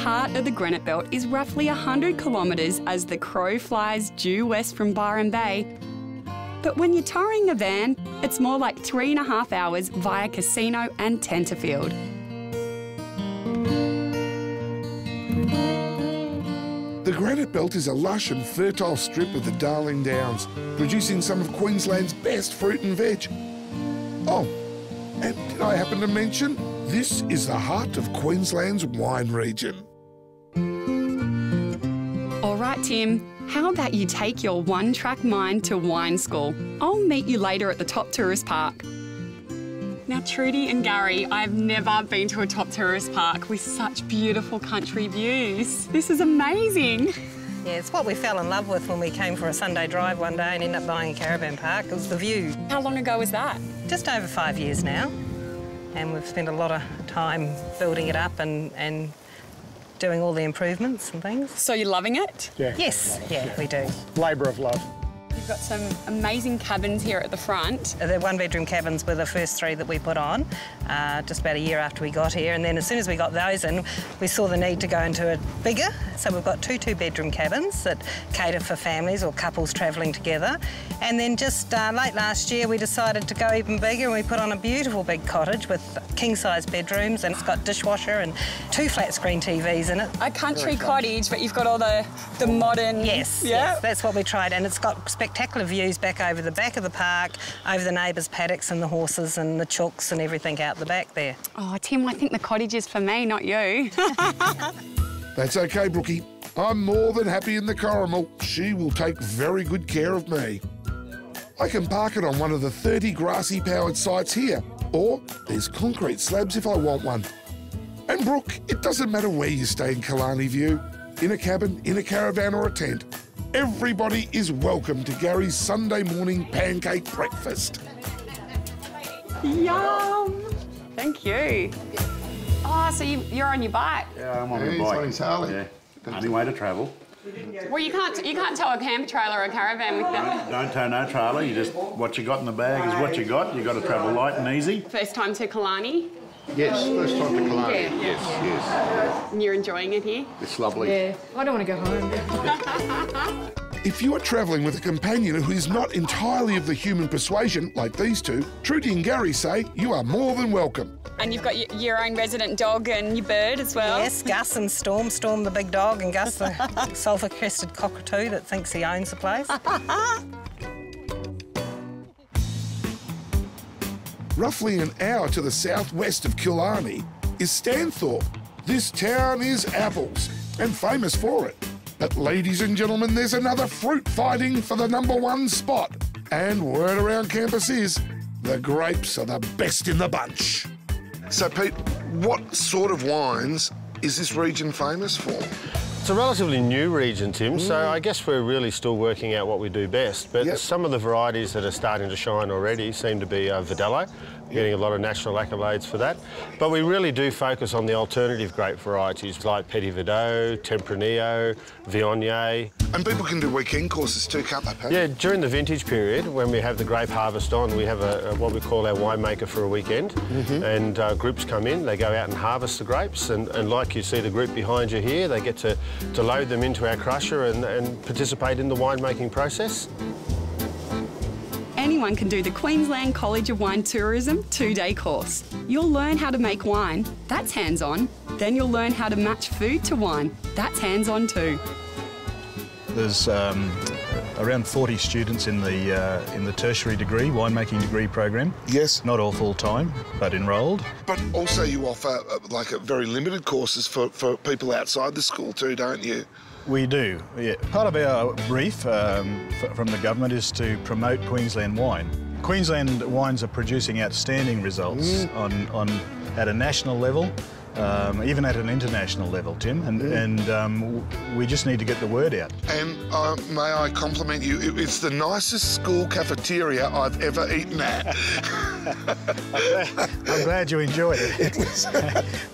heart of the granite belt is roughly 100 kilometres as the crow flies due west from Byron Bay. But when you're towing a van, it's more like 3.5 hours via Casino and Tenterfield. The Granite Belt is a lush and fertile strip of the Darling Downs, producing some of Queensland's best fruit and veg. Oh, and did I happen to mention, this is the heart of Queensland's wine region. All right, Tim, how about you take your one-track mind to wine school? I'll meet you later at the top tourist park. Now, Trudy and Gary, I've never been to a top tourist park with such beautiful country views. This is amazing. Yeah, it's what we fell in love with when we came for a Sunday drive one day and ended up buying a caravan park. It was the view. How long ago was that? Just over 5 years now. And we've spent a lot of time building it up and doing all the improvements and things. So you're loving it? Yeah. Yes, yeah, we do. Labour of love. You've got some amazing cabins here at the front. The one-bedroom cabins were the first 3 that we put on, just about a year after we got here. And then as soon as we got those in, we saw the need to go into a bigger. So we've got 2 two-bedroom cabins that cater for families or couples travelling together. And then just late last year, we decided to go even bigger and we put on a beautiful big cottage with king-size bedrooms, and it's got dishwasher and 2 flat-screen TVs in it. A country cottage, but you've got all the modern... Yes, yeah? yes, that's what we tried. And it's got spectacular views back over the back of the park, over the neighbours' paddocks and the horses and the chooks and everything out the back there. Oh, Tim, I think the cottage is for me, not you. That's OK, Brookie. I'm more than happy in the Corrimal. She will take very good care of me. I can park it on one of the 30 grassy-powered sites here, or there's concrete slabs if I want one. And Brooke, it doesn't matter where you stay in Killarney View, in a cabin, in a caravan or a tent, everybody is welcome to Gary's Sunday morning pancake breakfast. Yum! Thank you. Oh, so you're on your bike? Yeah, I'm on my bike. He's on his Harley. Yeah. Only way to travel. Well, you can't tow a camper trailer or a caravan with them. Don't tow no trailer. You just what you got in the bag is what you got. You got to travel light and easy. First time to Killarney? Yes, first time to Killarney. Yeah. Yes. And you're enjoying it here? It's lovely. Yeah, I don't want to go home. If you are travelling with a companion who is not entirely of the human persuasion, like these two, Trudy and Gary say you are more than welcome. And you've got your own resident dog and your bird as well? Yes, Gus and Storm. Storm the big dog and Gus the sulphur-crested cockatoo that thinks he owns the place. Roughly an hour to the southwest of Killarney is Stanthorpe. This town is apples, and famous for it. But ladies and gentlemen, there's another fruit fighting for the #1 spot. And word around campus is, the grapes are the best in the bunch. So, Pete, what sort of wines is this region famous for? It's a relatively new region, Tim, so I guess we're really still working out what we do best. But some of the varieties that are starting to shine already seem to be Verdelho, getting a lot of national accolades for that. But we really do focus on the alternative grape varieties like Petit Verdot, Tempranillo, Viognier. And people can do weekend courses too, can't they, Pat? Yeah, during the vintage period, when we have the grape harvest on, we have what we call our winemaker for a weekend. And groups come in, they go out and harvest the grapes, and like you see the group behind you here, they get to load them into our crusher and participate in the winemaking process. Anyone can do the Queensland College of Wine Tourism 2-day course. You'll learn how to make wine, that's hands-on. Then you'll learn how to match food to wine, that's hands-on too. There's around 40 students in the tertiary degree, winemaking degree program. Yes. Not all full-time, but enrolled. But also you offer like very limited courses for people outside the school too, don't you? We do, yeah. Part of our brief from the government is to promote Queensland wine. Queensland wines are producing outstanding results at a national level, even at an international level, Tim, and we just need to get the word out. And may I compliment you, it's the nicest school cafeteria I've ever eaten at. I'm glad you enjoyed it.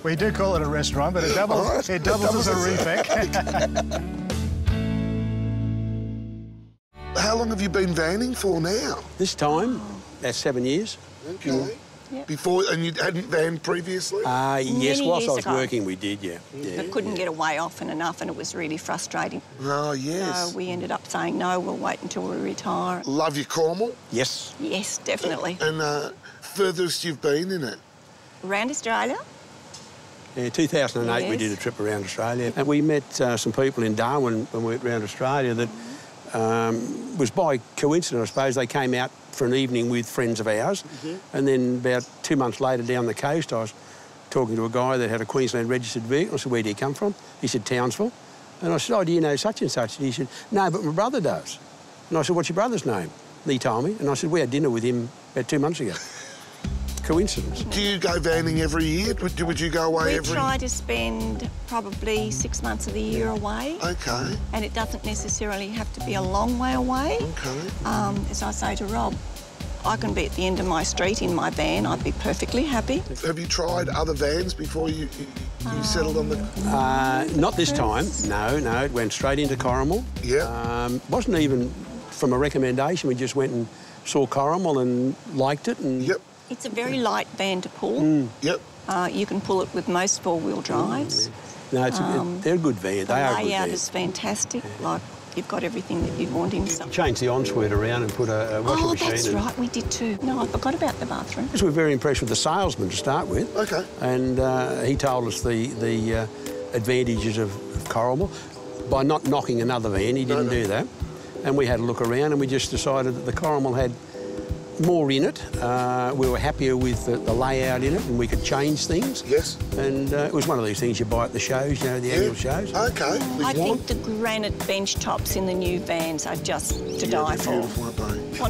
We do call it a restaurant, but it doubles as a refec. How long have you been vanning for now? This time, about 7 years. Okay. Yep. Before, and you hadn't vanned previously? Yes, Many whilst I years was ago. working, we did, yeah. But couldn't get away often enough, and it was really frustrating. Oh, yes. So we ended up saying, no, we'll wait until we retire. Love your Cornwall? Yes. Yes, definitely. And furthest you've been in it? Around Australia? Yeah, 2008 we Yes. did a trip around Australia. And we met some people in Darwin when we went around Australia that was by coincidence, I suppose. They came out for an evening with friends of ours. And then about 2 months later down the coast, I was talking to a guy that had a Queensland registered vehicle. I said, where do you come from? He said, Townsville. And I said, oh, do you know such and such? And he said, no, but my brother does. And I said, what's your brother's name? And he told me. And I said, we had dinner with him about 2 months ago. Coincidence. Do you go vanning every year? Would you go away We every... try to spend probably 6 months of the year away. Okay. And it doesn't necessarily have to be a long way away. Okay. As I say to Rob, I can be at the end of my street in my van. I'd be perfectly happy. Have you tried other vans before you settled on the... Not this time, no. It went straight into Corrimal. Yeah. Wasn't even from a recommendation. We just went and saw Corrimal and liked it. And Yep. It's a very light van to pull. Yep. You can pull it with most four-wheel drives. No, they're a good van. The They are a good layout van. is fantastic. Like, you've got everything that you'd want in something. Changed the ensuite around and put a washing machine in. Oh, that's right, we did too. No, I forgot about the bathroom. We were very impressed with the salesman to start with. Okay. And he told us the advantages of Corrimal. By not knocking another van, he didn't do that. And we had a look around and we just decided that the Corrimal had more in it. We were happier with the layout in it and we could change things. Yes. And it was one of these things you buy at the shows, you know, the annual shows. Okay. I think the granite bench tops in the new vans are just to die for. Beautiful, aren't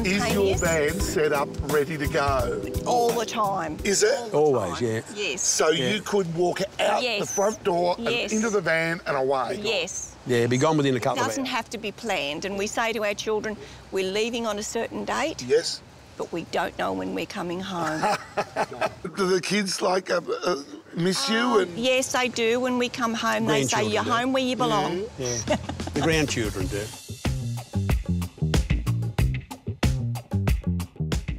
they? Is your Spontaneous. van set up, ready to go? All the time. Is it? Always, yeah. Yes. So you could walk out the Yes. front door Yes. and into the van and away? Yes. Yeah, be gone within a It couple of doesn't hours. have to be planned, and we say to our children, we're leaving on a certain date, Yes. but we don't know when we're coming home. Do the kids miss you? And Yes, they do. When we come home, they say, Grandchildren you're do. home where you belong. Yeah. The grandchildren do.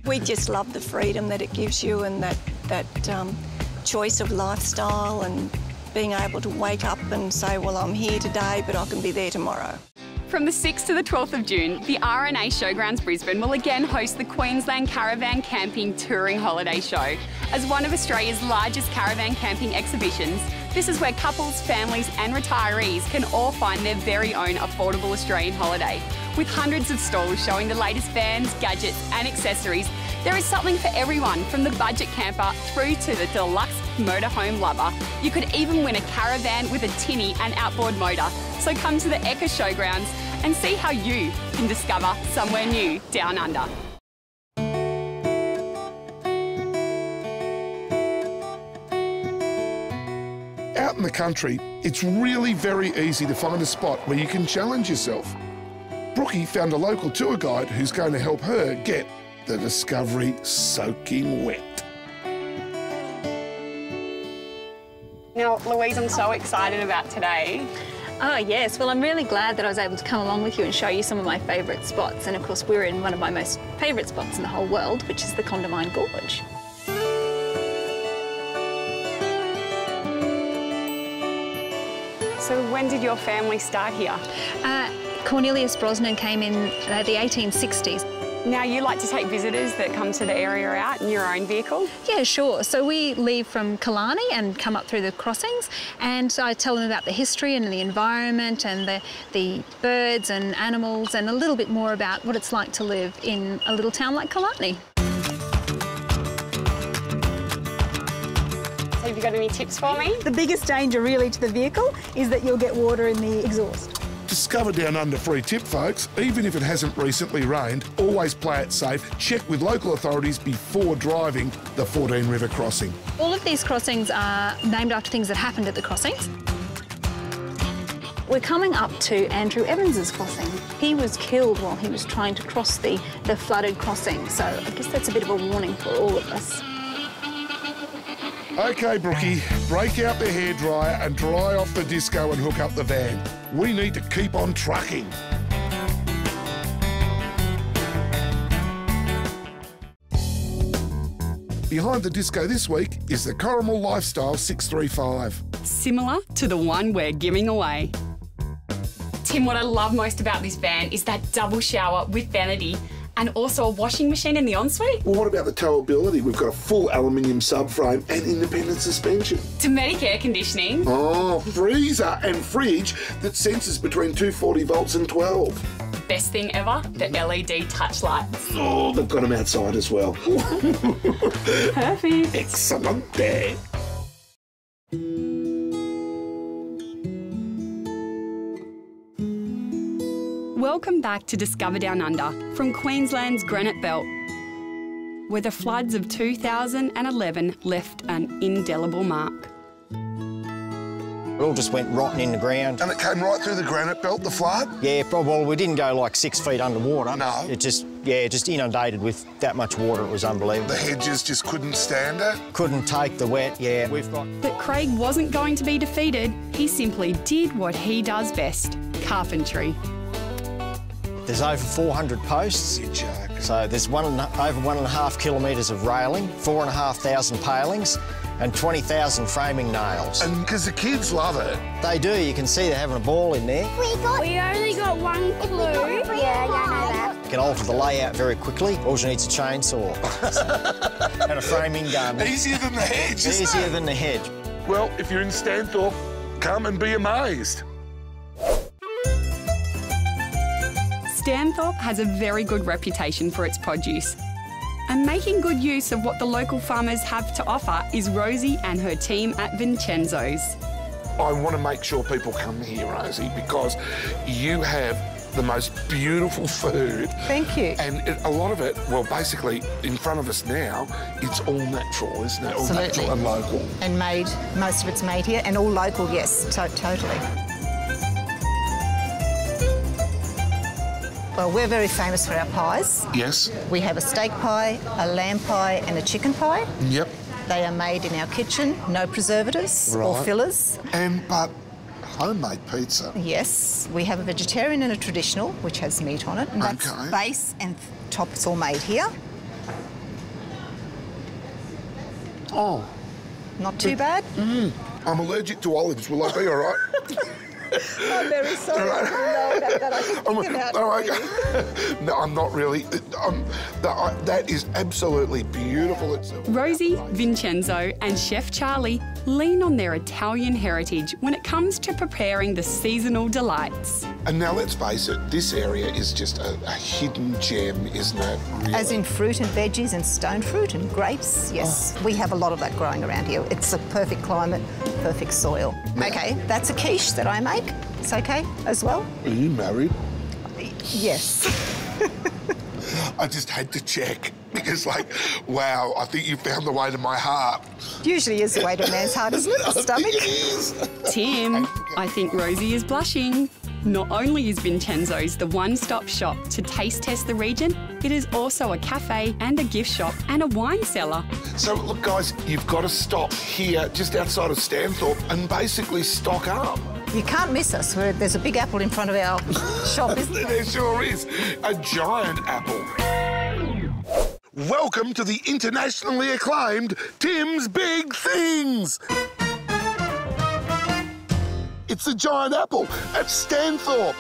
We just love the freedom that it gives you and that choice of lifestyle and being able to wake up and say, well, I'm here today, but I can be there tomorrow. From the 6th to the 12th of June, the RNA Showgrounds Brisbane will again host the Queensland Caravan Camping Touring Holiday Show. As one of Australia's largest caravan camping exhibitions, this is where couples, families and retirees can all find their very own affordable Australian holiday. With hundreds of stalls showing the latest vans, gadgets and accessories, there is something for everyone, from the budget camper through to the deluxe motorhome lover. You could even win a caravan with a tinny and outboard motor. So come to the Ekka Showgrounds and see how you can discover somewhere new down under. out in the country, it's really very easy to find a spot where you can challenge yourself. Brookie found a local tour guide who's going to help her get the Discovery soaking wet. Now, Louise, I'm so excited about today. Oh, yes. Well, I'm really glad that I was able to come along with you and show you some of my favourite spots. And, of course, we're in one of my most favourite spots in the whole world, which is the Condamine Gorge. So when did your family start here? Cornelius Brosnan came in the 1860s. Now, you like to take visitors that come to the area out in your own vehicle? Yeah, sure. So we leave from Killarney and come up through the crossings, and I tell them about the history and the environment and the birds and animals and a little bit more about what it's like to live in a little town like Killarney. So have you got any tips for me? The biggest danger really to the vehicle is that you'll get water in the exhaust. Discover Down Under free tip, folks. Even if it hasn't recently rained, always play it safe. Check with local authorities before driving the 14 River crossing. All of these crossings are named after things that happened at the crossings. We're coming up to Andrew Evans's crossing. He was killed while he was trying to cross the flooded crossing, so I guess that's a bit of a warning for all of us. OK, Brookie, break out the hairdryer and dry off the disco and hook up the van. We need to keep on trucking. Behind the disco this week is the Caramel Lifestyle 635. Similar to the one we're giving away. Tim, what I love most about this van is that double shower with vanity and also a washing machine in the ensuite. Well, what about the towability? We've got a full aluminium subframe and independent suspension. Dometic air conditioning. Oh, freezer and fridge that senses between 240 volts and 12. Best thing ever, the LED touch lights. Oh, they've got them outside as well. Perfect. Excellent there. Welcome back to Discover Downunder from Queensland's Granite Belt, where the floods of 2011 left an indelible mark. It all just went rotten in the ground. And it came right through the Granite Belt, the flood? Yeah, well, we didn't go like 6 feet underwater. No. It just inundated with that much water. It was unbelievable. The hedges just couldn't stand it? Couldn't take the wet, yeah. But Craig wasn't going to be defeated. He simply did what he does best, carpentry. There's over 400 posts. You're joking. So there's over 1.5 kilometres of railing, 4,500 palings, and 20,000 framing nails. And because the kids love it. They do. You can see they're having a ball in there. We only got one clue. Yeah, I know that. You can alter the layout very quickly. All you need is a chainsaw and a framing gun. Easier than the hedge, isn't it? Easier than the hedge. Well, if you're in Stanthorpe, come and be amazed. Stanthorpe has a very good reputation for its produce. And making good use of what the local farmers have to offer is Rosie and her team at Vincenzo's. I want to make sure people come here, Rosie, because you have the most beautiful food. Thank you. And a lot of it, well, basically, in front of us now, it's all natural, isn't it? All Absolutely. natural and local. And made, most of it's made here, and all local, yes, totally. Well, we're very famous for our pies. Yes. We have a steak pie, a lamb pie and a chicken pie. Yep. They are made in our kitchen, no preservatives or fillers. But homemade pizza. Yes. We have a vegetarian and a traditional, which has meat on it. And that's base and top, it's all made here. Oh. Not too bad. I'm allergic to olives. Will I be all right? I'm very sorry. I didn't know about that. I can think about it. No, I'm not really. That is absolutely beautiful. Rosie, Vincenzo and Chef Charlie lean on their Italian heritage when it comes to preparing the seasonal delights. And now let's face it, this area is just a hidden gem, isn't it? Really? As in fruit and veggies and stone fruit and grapes, yes. We have a lot of that growing around here. It's a perfect climate, perfect soil. Yeah. Okay, that's a quiche that I make. It's okay as well. Are you married? Yes. I just had to check because, wow, I think you found the way to my heart. Usually is the way to a man's heart, isn't it? The stomach. It is. Tim, I think Rosie is blushing. Not only is Vincenzo's the one-stop shop to taste test the region, it is also a cafe and a gift shop and a wine cellar. So, look, guys, you've got to stop here just outside of Stanthorpe and basically stock up. You can't miss us. There's a big apple in front of our shop, isn't there? There sure is. A giant apple. Welcome to the internationally acclaimed Tim's Big Things. It's a giant apple at Stanthorpe.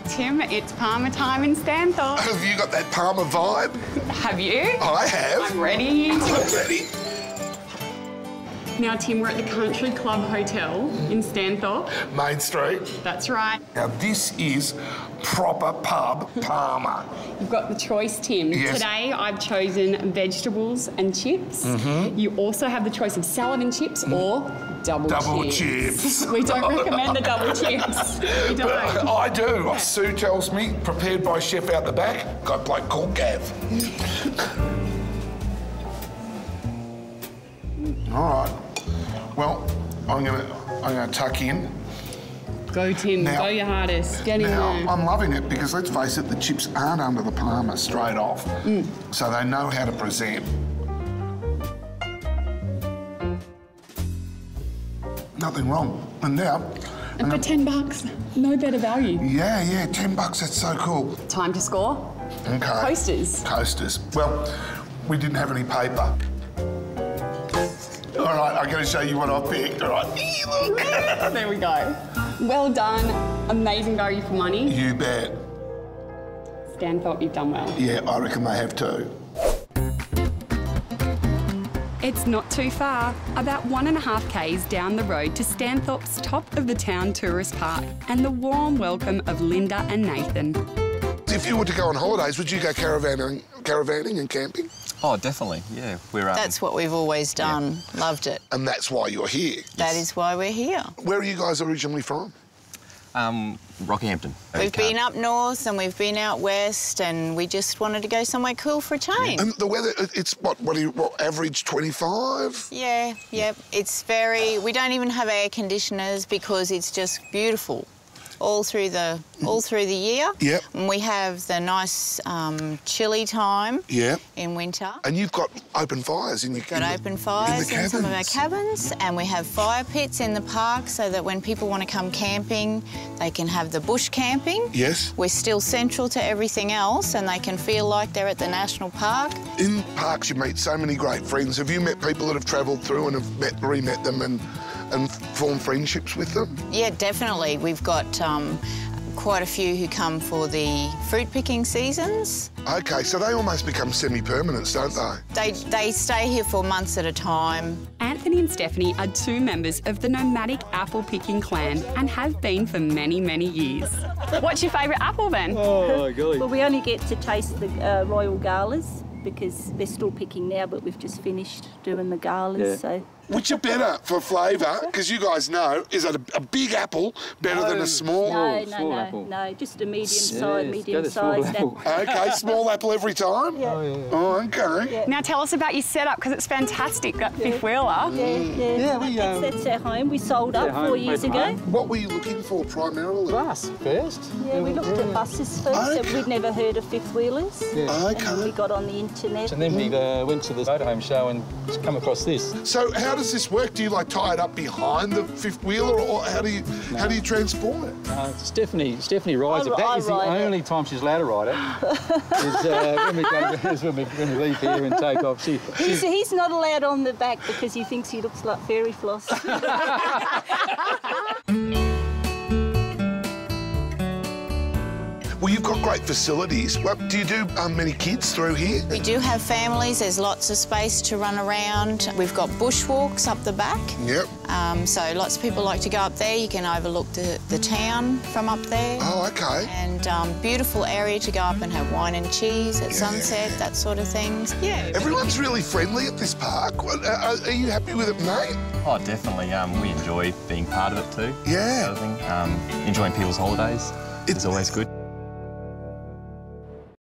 Tim, it's Parma time in Stanthorpe. Have you got that Parma vibe? Have you? I have. I'm ready. I'm ready. Now, Tim, we're at the Country Club Hotel in Stanthorpe. Main Street. That's right. Now, this is proper pub Parma. You've got the choice, Tim. Yes. Today, I've chosen vegetables and chips. You also have the choice of salad and chips or double chips. We don't recommend the double chips. We don't. I do. Yeah. Sue tells me, prepared by chef out the back, got a bloke called Gav. All right. Well, I'm gonna tuck in. Go, Tim. Now, go your hardest. Get in there. I'm loving it because let's face it, the chips aren't under the Parma straight off, so they know how to present. Nothing wrong. And now... And for $10, no better value. Yeah, $10, that's so cool. Time to score. Okay. Coasters. Coasters. Well, we didn't have any paper. All right, I'm going to show you what I picked. All right, look. There we go. Well done. Amazing value for money. You bet. Stanthorpe, you've done well. Yeah, I reckon they have too. It's not too far, about 1.5 k's down the road to Stanthorpe's top of the town tourist park and the warm welcome of Linda and Nathan. If you were to go on holidays, would you go caravanning and camping? Oh, definitely, yeah. That's what we've always done. Yeah. Loved it. And that's why you're here? That is why we're here. Where are you guys originally from? Rockhampton. We've been up north and we've been out west and we just wanted to go somewhere cool for a change. And the weather, it's what average 25? Yeah. It's we don't even have air conditioners because it's just beautiful all through the year. Yep. And we have the nice chilly time in winter. And you've got open fires in your open fires in some of our cabins, and we have fire pits in the park so that when people want to come camping, they can have the bush camping. Yes. We're still central to everything else and they can feel like they're at the national park. In parks you meet so many great friends. Have you met people that have travelled through and have re-met them and formed friendships with them? Yeah, definitely. We've got quite a few who come for the fruit picking seasons. OK, so they almost become semi-permanents, don't they? They stay here for months at a time. Anthony and Stephanie are 2 members of the nomadic apple picking clan and have been for many, many years. What's your favourite apple then? Oh, golly. Well, we only get to taste the Royal Galas because they're still picking now, but we've just finished doing the galas, so... Which are better for flavour? Because you guys know, is that a big apple better than a small? No, just a medium-sized apple. OK, small apple every time? Yeah. Oh, OK. Yeah. Now tell us about your setup, because it's fantastic, that fifth wheeler. Yeah, that's our home. We sold up 4 years ago. What were you looking for primarily? Bus first. Yeah, we looked at buses first. So we'd never heard of fifth wheelers. Yeah. And then we got on the internet. And then we went to the motorhome show and come across this. So how does this work? Do you tie it up behind the fifth wheeler, or how do you transport it? Stephanie rides it. That is the only time she's allowed to ride it. is when we leave here and take off. He's not allowed on the back because he thinks he looks like fairy floss. Well, you've got great facilities. Well, do you do many kids through here? We do have families. There's lots of space to run around. We've got bushwalks up the back. Yep. So lots of people like to go up there. You can overlook the town from up there. Oh, OK. And beautiful area to go up and have wine and cheese at sunset, that sort of things. Yeah. Everyone's really friendly at this park. Are you happy with it, mate? Oh, definitely. We enjoy being part of it too. Yeah. Enjoying people's holidays is always good.